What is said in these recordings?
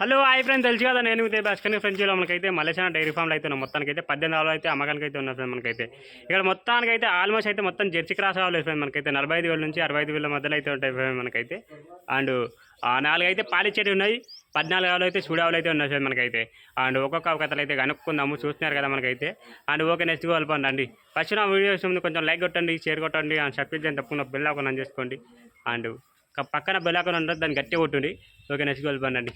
Hello hi friends, తెలుసు కదా నేను ఇదే భాస్కర్ ఫ్రెండ్స్. మనకైతే మలేషియా డైరీ ఫామ్లో అయితే ఉన్నాం. మొత్తానికైతే 18 ఆవులు అయితే అమ్మకానికి అయితే ఉన్నాయి ఫ్రెండ్. మనకైతే ఇక్కడ మొత్తానికైతే ఆల్మోస్ట్ అయితే మొత్తం జెర్సీ క్రాస్ ఆవులు ఫ్రెండ్. మనకైతే 45,000 నుంచి 65,000 మధ్యలో అయితే ఉంటాయి ఫ్రెండ్ మనకైతే. అండ్ 4 అయితే పాలిచ్చేటి ఉన్నాయి, 14 ఆవులు అయితే చూడావులు అయితే ఉన్నాయి ఫ్రెండ్ మనకైతే. అండ్ ఒక్కొక్క కథలు అయితే కనుక్కుందాము, చూస్తున్నారు కదా మనకైతే. అండ్ ఓకే, నెక్స్ట్ వెళ్ళిపోండి. ఫస్ట్ నా వీడియోస్ ముందు కొంచెం లైక్ కొట్టండి, షేర్ కొట్టండి, అండ్ సబ్స్క్రైబ్ చేయని తప్పకుండా బెల్ ఐకాన్ ఆన్ చేసుకోండి. అండ్ పక్కన బెల్ ఐకాన్ ఉంటుంది, దాన్ని గట్టిగా కొట్టుండి. ఓకే, నెక్స్ట్ వెళ్ళిపోండి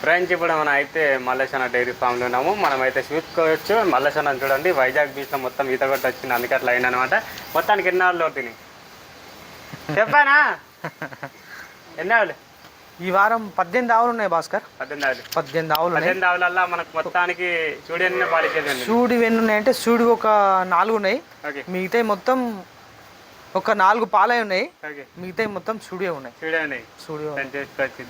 ఫ్రెండ్స్. ఇప్పుడు మనం అయితే మల్లేశాన డైరీ ఫామ్లో ఉన్నాము. మనం అయితే చూసుకోవచ్చు మల్లేశాన చూడండి, వైజాగ్ బీచ్లో మొత్తం ఈత కొట్టి వచ్చింది, అందుకే అట్లా అయిందనమాట. మొత్తానికి ఎన్ని ఆవులు తిని చెప్పానా? ఎన్ని ఆవులు ఈ వారం 18 ఆవులు ఉన్నాయి భాస్కర్. 18 ఆవులల్లా మనకు మొత్తానికి చూడు ఎన్ని పాలిచ్చేది? సూడి ఎన్ని ఉన్నాయంటే సూడి ఒక 4 ఉన్నాయి, మిగతా మొత్తం ఒక 4 పాలే ఉన్నాయి, మిగతా మొత్తం సూడియో ఉన్నాయి.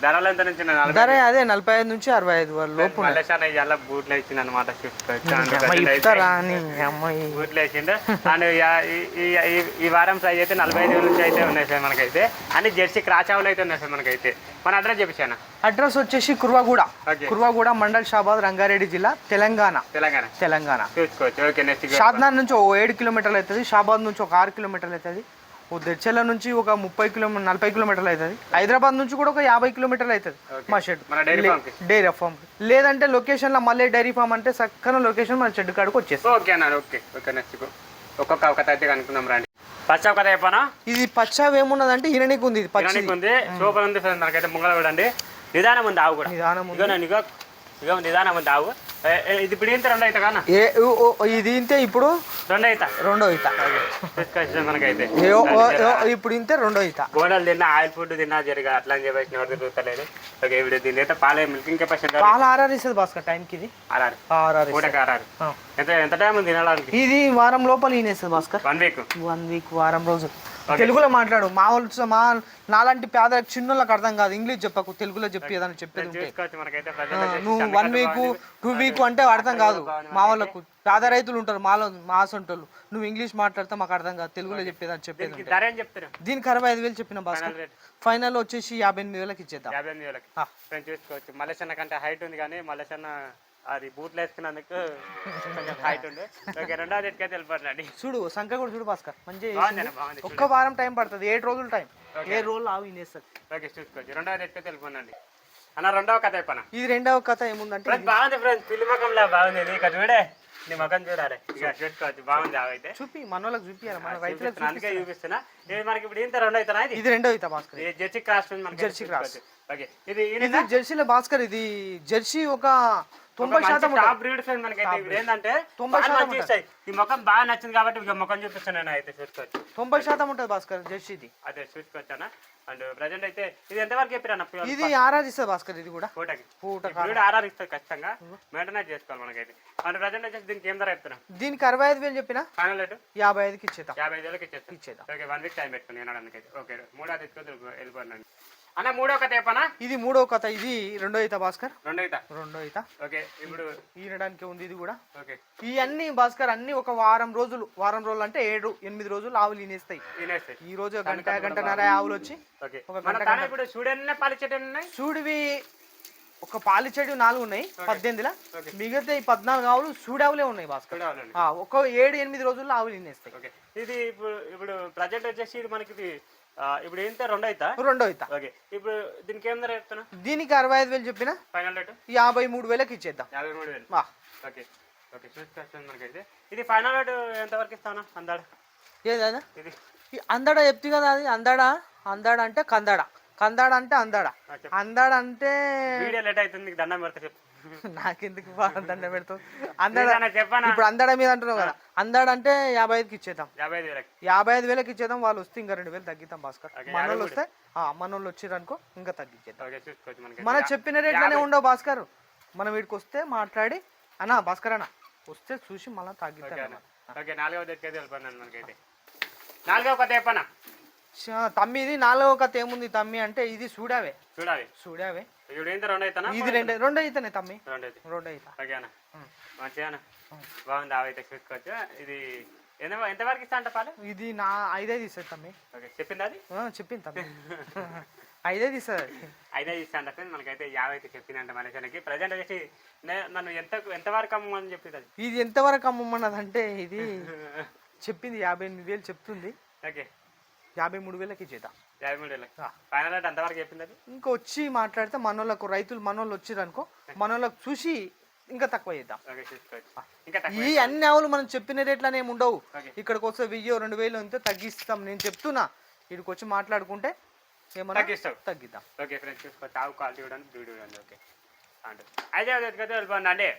ధరలు ఎంత నుంచి? ధర అదే 45 నుంచి 65 లోపు బూట్లు వేసింది అనమాట. బూట్లు వేసిండు. అండ్ ఈ వారం ప్రైజ్ అయితే 45 నుంచి అయితే ఉన్నాయి సార్ మనకైతే. అన్ని జెర్సీ క్రాచావులు అయితే ఉన్నాయి సార్ మనకైతే. మన అడ్రస్ చెప్పాను. అడ్రస్ వచ్చేసి కుర్వాగూడ మండల్ షాబాద్, రంగారెడ్డి జిల్లా, తెలంగాణ. చూసుకోవచ్చు. ఓకే, నెక్స్ట్ షాద్నార్ నుంచి 7 కిలోమీటర్లు అవుతుంది, షాబాద్ నుంచి ఒక 6 కిలోమీటర్లు అవుతుంది, దెడ్చెల్ల నుంచి ఒక 40 కిలోమీటర్లు అవుతుంది, హైదరాబాద్ నుంచి కూడా ఒక 50 కిలోమీటర్లు అవుతుంది మా షెడ్ డైరీ ఫామ్. లేదంటే లొకేషన్లో మళ్ళీ డైరీ ఫామ్ అంటే చక్కన లొకేషన్ మన షెడ్ కాడికి వచ్చేసి. ఓకే అన్న, ఓకే నెక్స్ట్ ఒక్కొక్క కథ అయితే కనుక్కుందాం రండి. పచ్చా కథ చెప్పనా? ఇది పచ్చావి ఏమున్నదంటే ఇననికి ఉంది, ఉంది, సూపర్ ఉంది మనకైతే. ముంగల చూడండి, నిదానం ఉంది ఆవు కూడా. నిదానం ఉంది ఆవు. ఇది ఇప్పుడు ఇంత 2 అవుతా కానా? ఇది ఇంతే ఇప్పుడు 2 అవుతా మనకైతే. ఇప్పుడు ఇంతే 2 అవుతా. గోడలు తిన్నా, ఆయిల్ ఫుడ్ తిన్నా జరిగా అట్లా అని చెప్పేసి ఎవరు తిరుగుతలేదు. ఓకే, ఇప్పుడు దీని అయితే పాలే మిల్కింగ్ కెపాసిటీ పాలు ఆర్ఆర్ ఇస్తుంది భాస్కర్. టైంకి ఇది ఆర్ఆర్ ఎంత టైం ఉంది తినడానికి? ఇది వారం లోపల ఈనేస్తుంది భాస్కర్. 1 వీక్ వారం రోజులు. తెలుగులో మాట్లాడు. మా వాళ్ళు నాలాంటి పేద చిన్నోళ్ళకి అర్థం కాదు, ఇంగ్లీష్ చెప్పకు, తెలుగులో చెప్పి ఏదైనా చెప్పేది ఉంటే. నువ్వు 1 వీక్ 2 వీక్ అంటే అర్థం కాదు. మా వాళ్ళకు పేద రైతులు ఉంటారు, మా సొంటోళ్ళు. నువ్వు ఇంగ్లీష్ మాట్లాడితే మాకు అర్థం కాదు, తెలుగులో చెప్పేదని చెప్పేది. దీనికి 65,000 చెప్పిన భాస్కర్. ఫైనల్ వచ్చేసి 58,000 ఇచ్చేద్దాం. 58,000 చూసుకోవచ్చు. మలేషియా కంటే హైట్ ఉంది, కానీ మలేషియా అది బూట్లు వేసుకున్నందుకు కొంచెం హైట్ ఉండే. ఓకే, 2వ రేట్కి అయితే వెళ్ళిపోతున్నాండి. చూడు సంఖ్య కూడా చూడు భాస్కర్, మంచిగా ఒక్క వారం టైం పడుతుంది, 7 రోజులు టైం. 7 రోజులు ఆవు ఇనేస్తుంది. ఓకే, చూసుకోవచ్చు. 2వ రేట్కి అయితే వెళ్ళిపోనండి అన్న. 2వ కథ అయిపోయినా. ఇది 2వ కథ ఏముందంటే బాగుంది ఫ్రెండ్స్, పిల్లి ముఖంలా బాగుంది. ఇక చూడే, నీ ముఖం చూడాలి, ఇక చూసుకోవచ్చు. బాగుంది ఆవు అయితే. చూపి మనోళ్ళకి చూపించాలి, మన రైతులకు. అందుకే చూపిస్తున్నా. ఇది మనకి ఇప్పుడు ఇంత 2 అవుతానా? ఇది 2 అవుతా Bhaskar. Jersey cross, Jersey cross. Okay, ఇది జెర్సీలో భాస్కర్. ఇది జెర్సీ ఒక 90% టాప్ బ్రీడ్ ఫ్రెండ్ మనకైతే. ఇప్పుడు ఏంటంటే 90% ఈ ముఖం బాగా నచ్చింది కాబట్టి ఇక ముఖం చూపిస్తాను అయితే. చూసుకోవచ్చు, 90% ఉంటుంది భాస్కర్ జెర్సీది. అదే చూసుకోవచ్చానా. అండ్ ప్రజెంట్ అయితే ఇది ఎంతవరకు చెప్పారన్న? ఇది ఆర్ఆర్ ఇస్తుంది భాస్కర్. ఇది కూడా పూటకి ఆర్ఆర్ ఇస్తుంది ఖచ్చితంగా, మెయింటెనెన్స్ చేసుకోవాలి మనకైతే. అండ్ ప్రజెంట్ వచ్చేసి దీనికి ఏం ధర చెప్తున్నా? దీనికి 65,000 చెప్పిన, ఫైనల్ రేటు 55,000 ఇచ్చేద్దాం. 55,000 ఇచ్చేద్దాం. ఓకే, 1 వీక్ టైం పెట్టుకుని వినడానికి. ఓకే, 3వ తెచ్చుకొని వెళ్ళిపోయినాను అన్న. 3వ కథ చెప్పనా? ఇది 3వ కథ. ఇది 2 అవుతా భాస్కర్. 2 అవుతా. ఓకే, ఇప్పుడు ఈనడానికి ఉంది ఇది కూడా. ఓకే, ఇవన్నీ భాస్కర్ అన్ని ఒక వారం రోజులు అంటే 7-8 రోజులు ఆవులు ఈనేస్తాయి. ఈ రోజు గంటన్నర ఆవులు వచ్చి చూడివి ఒక పాలిచెడు 4 ఉన్నాయి 18లా. మిగతా ఈ 14 ఆవులు సూడావులే ఉన్నాయి భాస్కర్. ఒక 7-8 రోజుల్లో ఆవులు ఈనేస్తాయి. ఇది ఇప్పుడు ప్రజెంట్ వచ్చేసి ఇది మనకి ఇప్పుడు ఏంటంటే 2 అవుతా. ఓకే, ఇప్పుడు దీనికి ఏం ధర చెప్తున్నా? దీనికి 65,000 చెప్పిన, ఫైనల్ రేటు 53,000 ఇచ్చేద్దాం. 53,000. ఓకే, చూసుకోవచ్చు మనకైతే. ఇది ఫైనల్ రేటు ఎంతవరకు ఇస్తానా? అందాడ ఏదా? ఇది అందాడ చెప్తే కదా. అది అందాడ అంటే కందాడ అంటే అందాడ అంటే వీడియో లేట్ అవుతుంది, దండం పెడతా చెప్పు. నాకెందుకు దండ పెడతావు? ఇప్పుడు అందాడ మీద అంటున్నావు కదా. అందాడ అంటే 55,000 ఇచ్చేద్దాం. 55,000 ఇచ్చేద్దాం. వాళ్ళు వస్తే ఇంకా 2,000 తగ్గిద్దాం భాస్కర్. మనోళ్ళు వస్తే మనోళ్ళు వచ్చారనుకో ఇంకా తగ్గించేద్దాం. మనం చెప్పిన రేట్లోనే ఉండవు భాస్కర్. మనం వీడికి వస్తే మాట్లాడి అన్నా భాస్కర్ అన్న వస్తే చూసి మళ్ళీ తగ్గిద్దాం. 4వ దగ్గరికి వెళ్ళిపోయినాను మనకైతే. 4వ కథ చెప్పనా? తమ్మి ఇది 4వ కథ ఏముంది తమ్మి అంటే ఇది చూడావే. ఇది 2 అయితేనే తమ్మి. 2 అవుతా. మంచిగా బాగుంది ఆవైతే. చూసుకోవచ్చు. ఇది ఎంతవరకు ఇస్తా అంట పాలు? ఇది 5 ఇస్తుంది తమ్మి. చెప్పింది అది? చెప్పింది తమ్మి. ఐదే తీస్తుంది. అయితే ఇస్తాను ఫ్రెండ్స్ మనకైతే 50 అయితే చెప్పిందంట మలేషియాకి. ప్రజెంట్ వచ్చేసి నన్ను ఎంతవరకు అమ్మని చెప్పింది అది. ఇది ఎంతవరకు అమ్మన్నదంటే ఇది చెప్పింది 58,000 చెప్తుంది. ఓకే 53,000కి ఇచ్చేద్దాం. 53,000 ఫైనల్ రేట్ అంతవరకు చెప్పింది అది. ఇంకా వచ్చి మాట్లాడితే మనోళ్ళకు రైతులు మనోళ్ళు వచ్చిరనుకో మనోళ్ళకి చూసి ఇంకా తక్కువ చేద్దాం. ఓకే చూసుకోవచ్చు. ఇంకా తక్కువ ఈ అన్ని ఆవులు మనం చెప్పిన రేట్లనే ఏమి ఉండవు. ఓకే. ఇక్కడికి వస్తే 1,000-2,000 అంతే తగ్గిస్తాం. నేను చెప్తున్నా ఇక్కడికి వచ్చి మాట్లాడుకుంటే ఏమన్నా తగ్గిస్తావు. తగ్గిద్దాం. ఓకే ఫ్రెండ్స్ చూసుకోవచ్చు. ఆవు క్వాలిటీ చూడండి, బ్యూటీ చూడండి. ఓకే అంటే 5వ కథ వెళ్ళిపోండి అండి.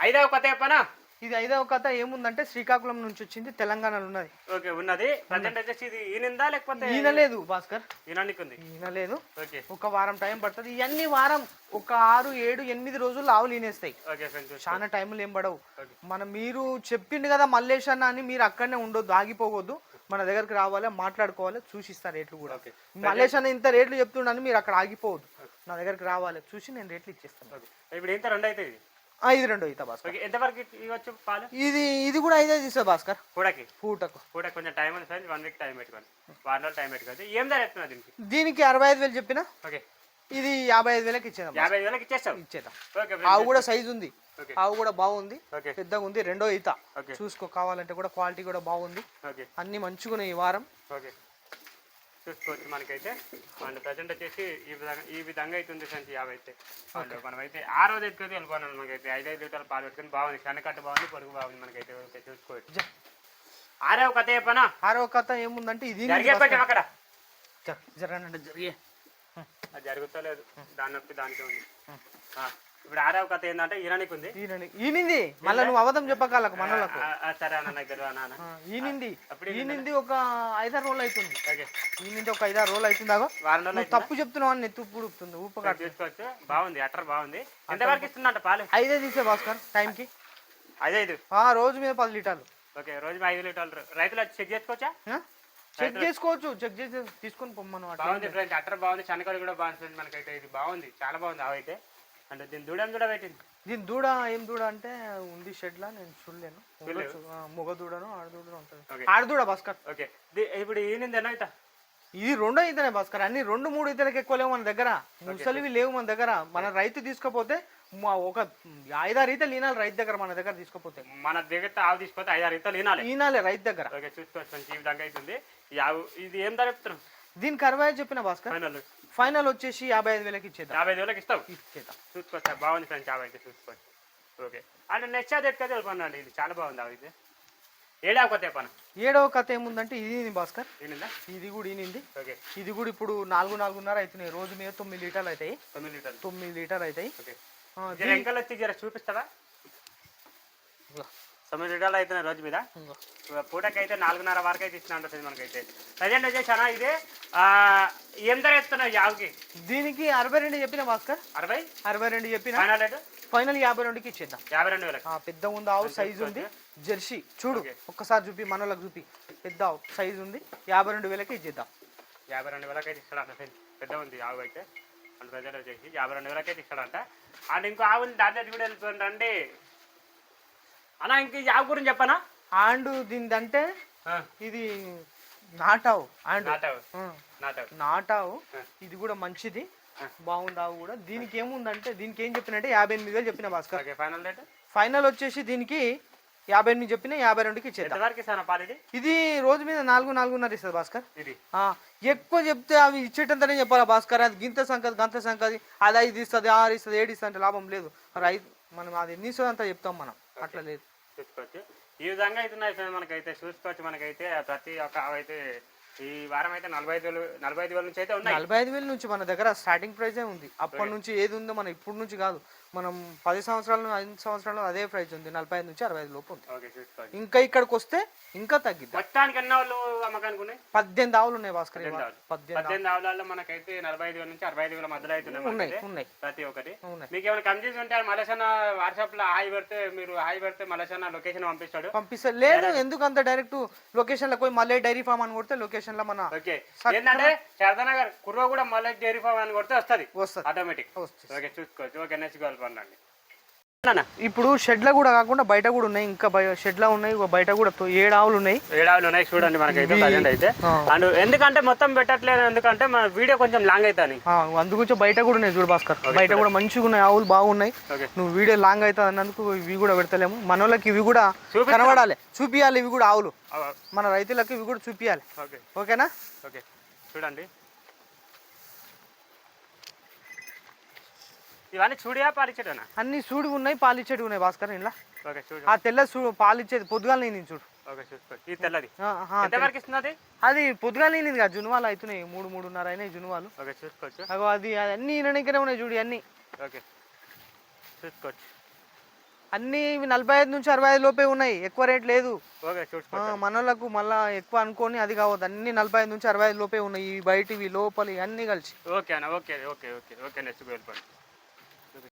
5వ కథ చెప్పనా. ఇది 5వ కథ ఏముందంటే శ్రీకాకుళం నుంచి వచ్చింది, తెలంగాణలో ఉన్నది. ఓకే ఉన్నది. ప్రజెంట్ వచ్చేసి ఇది ఈనిందా లేకపోతే ఈనలేదు భాస్కర్, ఈనానికి ఉంది. ఈనలేదు. ఓకే ఒక వారం టైం పడుతుంది. ఇవన్నీ వారం ఒక 6, 7, 8 రోజులు ఆవులు ఈనేస్తాయి. ఓకే ఫ్రెండ్స్ చాలా టైంలు ఏం పడవు. ఓకే. మీరు చెప్పిండు కదా మల్లేష్ అన్న అని మీరు అక్కడనే ఉండొద్దు, ఆగిపోవద్దు. మన దగ్గరికి రావాలి, మాట్లాడుకోవాలి, చూసిస్తారు రేట్లు కూడా. ఓకే. మల్లేష్ అన్న ఇంత రేట్లు చెప్తుండని మీరు అక్కడ ఆగిపోవద్దు, నా దగ్గరికి రావాలి, చూసి నేను రేట్లు ఇచ్చేస్తాను. ఓకే ఇప్పుడు ఎంత 2 అయితే ఇది. ఇది 2 అవుతా భాస్కర్. ఓకే ఎంతవరకు ఇవ్వచ్చు పాలు. ఇది కూడా 5 తీస్తా భాస్కర్. కూడకి పూటకు కూడా కొంచెం టైం ఉంది ఫ్రెండ్స్. 1 వీక్ టైం పెట్టుకోండి, 1 రోజు టైం పెట్టుకోండి. ఏం ధర చెప్తున్నా దీనికి. దీనికి 65,000 చెప్పిన. ఓకే ఇది 55,000కి ఇచ్చేద్దాం. 50,000కి ఇచ్చేస్తాం. ఇచ్చేద్దాం. ఓకే ఆవు కూడా సైజు ఉంది, ఓకే ఆవు కూడా బాగుంది, ఓకే పెద్దగా ఉంది. 2వ ఈత ఓకే చూసుకో, కావాలంటే కూడా క్వాలిటీ కూడా బాగుంది. ఓకే అన్ని మంచిగా ఈ వారం. ఓకే చూసుకోవచ్చు. మనకైతే అండ్ ప్రజెంట్ వచ్చేసి ఈ విధంగా అయితే ఉంది ఫ్రెండ్స్. 50 అయితే మనమైతే 6వ ఎత్తుకొని వెళ్ళిపోయినాం. మనకైతే 5 లీటర్ల పాలు పెట్టుకుని బాగుంది, శనకట్ట బాగుంది, పొడుగు బాగుంది. మనకైతే ఓకే చూసుకోవచ్చు. 6వ కథ చెప్పనా. 6వ కథ ఏముందంటే ఇది జరిగే కొంచెం అక్కడ జరగనంటే జరిగే అది జరుగుతలేదు, దాని నొప్పి దానికే ఉంది. ఇప్పుడు 6వ కథ ఏంటంటే ఈరానికి ఉంది. ఈనింది మళ్ళీ నువ్వు అవధం చెప్పకాలకు మనోళ్ళకు. సరే అన్న దగ్గర ఈనింది అప్పుడు ఈనింది ఒక 5-6 రోజులు అవుతుంది. ఓకే ఈనింది ఒక 5-6 రోజులు అవుతుంది. వారం రోజులు నువ్వు తప్పు చెప్తున్నావు అని నెత్తి పుడుతుంది, ఊపక చూసుకోవచ్చు. బాగుంది, అట్టర్ బాగుంది. ఎంతవరకు ఇస్తుందంట పాలు. 5 తీసే భాస్కర్ టైంకి. 5 రోజు మీద 10 లీటర్లు. ఓకే రోజు 5 లీటర్లు. రైతులు వచ్చి చెక్ చేసుకోవచ్చా. చెక్ చేసుకోవచ్చు, చెక్ చేసి తీసుకొని పొమ్మను. బాగుంది ఫ్రెండ్స్, అట్టర్ బాగుంది, శనకలు కూడా బాగుంది ఫ్రెండ్స్. మనకైతే ఇది బాగుంది, చాలా బాగుంది. అవైతే అంటే దీని దూడని కూడా పెట్టింది. దీని దూడ ఏం దూడ అంటే ఉంది షెడ్లా, నేను చూడలేను. మొగ దూడను ఆడదూడను ఉంటుంది. ఆడదూడ భాస్కర్. ఓకే ఇప్పుడు ఈనిందేనా అయితే. ఇది 2వ ఈతనే భాస్కర్. అన్ని 2-3 ఈతలకు ఎక్కువ లేవు మన దగ్గర, ముసలివి లేవు మన దగ్గర. మన రైతు తీసుకపోతే ఒక 5-6 ఈతలు ఈనాలి రైతు దగ్గర. మన దగ్గర తీసుకపోతే మన దగ్గర ఆవు తీసుకపోతే 5-6 ఈతలు ఈనాలి రైతు దగ్గర. ఓకే చూసుకోవచ్చు. ఈ విధంగా అవుతుంది. ఈ ఆవు ఇది ఏం ధర చెప్తున్నాం. దీనికి 60 చెప్పిన భాస్కర్. ఫైనల్ వచ్చేసి 55,000కి ఇచ్చేద్దాం. 55,000కి ఇస్తాం. ఇచ్చేద్దాం. చూసుకోవచ్చు, బాగుంది ఫ్రెండ్స్. 50 అయితే చూసుకోవచ్చు. ఓకే అంటే నెక్స్ట్ అది ఎట్టుకైతే వెళ్ళిపోండి. ఇది చాలా బాగుంది. అవి 7వ కథ చెప్పాను. 7వ కథ ఏముందంటే ఇది భాస్కర్. ఈనిందా. ఇది కూడా ఈనింది. ఓకే ఇది కూడా ఇప్పుడు 4-4.5 అవుతున్నాయి. రోజు మీద 9 లీటర్లు అవుతాయి. 9 లీటర్లు. 9 లీటర్ అవుతాయి. ఓకే ఎంకలు వచ్చి జర చూపిస్తావా. 9 లీటర్లు అవుతున్నాయి రోజు మీద. పూటకి అయితే 4:30 వరకు అయితే ఇచ్చిన ఉంటుంది మనకైతే. ప్రజెంట్ వచ్చేసి అన్న ఇది ఏం ధర ఇస్తున్నావు యావుకి. దీనికి 62 చెప్పిన భాస్కర్. 62 చెప్పిన. ఫైనల్ 52కి ఇచ్చేద్దాం. 52,000. పెద్ద ఉంది ఆవు, సైజు ఉంది, జెర్సీ. చూడు ఒక్కసారి చూపి, మనోళ్ళకి చూపి. పెద్ద ఆవు సైజు ఉంది. 52,000కి ఇచ్చేద్దాం. 52,000 అయితే ఇస్తాడంట. పెద్ద ఉంది ఆవు అయితే. అండ్ ప్రజెంట్ వచ్చేసి 52,000 అయితే ఇస్తాడంట. అండ్ ఇంకో ఆవు ఉంది, దాంట్లో కూడా వెళ్ళిపోండి అన్న. ఇంక ఈ ఆవు గురించి చెప్పనా. ఆండు దీనిదంటే ఇది నాటావు. నాటావు. ఇది కూడా మంచిది, బాగుంది ఆవు కూడా. దీనికి ఏముందంటే దీనికి ఏం చెప్పినంటే 58,000 చెప్పిన భాస్కర్. Final rate. ఫైనల్ వచ్చేసి దీనికి 58 చెప్పిన. 52కి ఇచ్చేద్దాం. ఇది రోజు మీద 4-4.5 ఇస్తుంది భాస్కర్. ఎక్కువ చెప్తే అవి ఇచ్చేటంతనే చెప్పాలా భాస్కర్. అది గింత సంగతి గంత సంగతి, అది 5 ఇస్తుంది, 6 ఇస్తుంది, 7 ఇస్తుంది అంటే లాభం లేదు. రైతు మనం అది ఎన్ని ఇస్తుంది అంతా చెప్తాం మనం, అట్లా లేదు. చూసుకోవచ్చు. ఈ విధంగా అయితే ఉన్నాయి మనకైతే. చూసుకోవచ్చు. మనకైతే ప్రతి ఒక్క అయితే ఈ వారం అయితే 45,000 నుంచి అయితే ఉన్నాయి. 45,000 నుంచి మన దగ్గర స్టార్టింగ్ ప్రైజే ఉంది. అప్పటి నుంచి ఏది ఉందో మనం ఇప్పుడు నుంచి కాదు, మనం 10 సంవత్సరాలు 5 సంవత్సరాలు అదే ప్రైస్ ఉంది. 45 నుంచి 65 లోపు ఉంది. ఇంకా ఇక్కడికి వస్తే ఇంకా తగ్గిద్ది. మొత్తానికి ఎన్ని ఆవులు అమ్మకానికి ఉన్నాయి. 18 ఆవులు ఉన్నాయి భాస్కర్. 18 ఆవులలో మనకైతే 45,000 నుంచి 65,000 మధ్యలో అయితే ఉన్నాయి ప్రతి ఒక్కటి. మీకు ఏమైనా కన్ఫ్యూజన్ ఉంటే మలేషియా వాట్సాప్ లో హాయ్ పెడితే మలేషియా లొకేషన్ పంపిస్తాడు. లేదు ఎందుకు అంత డైరెక్ట్ లొకేషన్ లో పోయి మళ్ళీ డైరీ ఫామ్ అని కొడితే లొకేషన్ లో మన ఏంటంటే శారదానగర్ కుర్రో కూడా మళ్ళీ డైరీ ఫామ్ అని కొడితే వస్తుంది ఆటోమేటిక్. ఓకే చూసుకోవచ్చు. ఓకే నెక్స్ట్ గోల్ పండి. అన్న ఇప్పుడు షెడ్లో కూడా కాకుండా బయట కూడా ఉన్నాయి, ఇంకా షెడ్లో ఉన్నాయి, బయట కూడా 7 ఆవులు ఉన్నాయి. 7 ఆవులు ఉన్నాయి చూడండి మనకైతే ప్రజెంట్ అయితే. అండ్ ఎందుకంటే మొత్తం పెట్టట్లేదు, ఎందుకంటే మన వీడియో కొంచెం లాంగ్ అవుతుంది, అందుగురించి బయట కూడా ఉన్నాయి చూడు భాస్కర్. బయట కూడా మంచిగా ఉన్నాయి, ఆవులు బాగున్నాయి. నువ్వు వీడియో లాంగ్ అవుతుంది అన్నందుకు ఇవి కూడా పెడతలేము. మన వాళ్ళకి ఇవి కూడా కనబడాలి, చూపియాలి. ఇవి కూడా ఆవులు మన రైతులకు ఇవి కూడా చూపియాలి. ఓకేనా? ఓకే చూడండి, ఇవన్నీ చూడియా పాలిచ్చేటనా? అన్ని చూడి ఉన్నాయి, పాలిచ్చేటి ఉన్నాయి భాస్కర్. ఇలా ఓకే చూడు, ఆ తెల్ల పాలిచ్చేది పొద్దుగాల నేను చూడు. ఓకే చూసుకో, ఈ తెల్లది ఎంతవరకు ఇస్తున్నది? అది పొద్దుగాల నేను కదా, జునువాలు అవుతున్నాయి, 3-3.5 అయినాయి జునువాలు. ఓకే చూసుకోవచ్చు. అగో అది అన్ని ఈయనకనే ఉన్నాయి చూడు అన్ని. ఓకే చూసుకోవచ్చు, అన్ని 45 నుంచి 65 లోపే ఉన్నాయి, ఎక్కువ రేట్ లేదు. ఓకే చూసుకోవచ్చు. మన వాళ్ళకు మళ్ళీ ఎక్కువ అనుకోని అది కావద్దు, అన్ని 45 నుంచి 65 లోపే ఉన్నాయి. ఈ బయటివి లోపలి అన్ని కలిసి. ఓకే అన్న, okay okay okay okay next వెళ్ళిపోండి.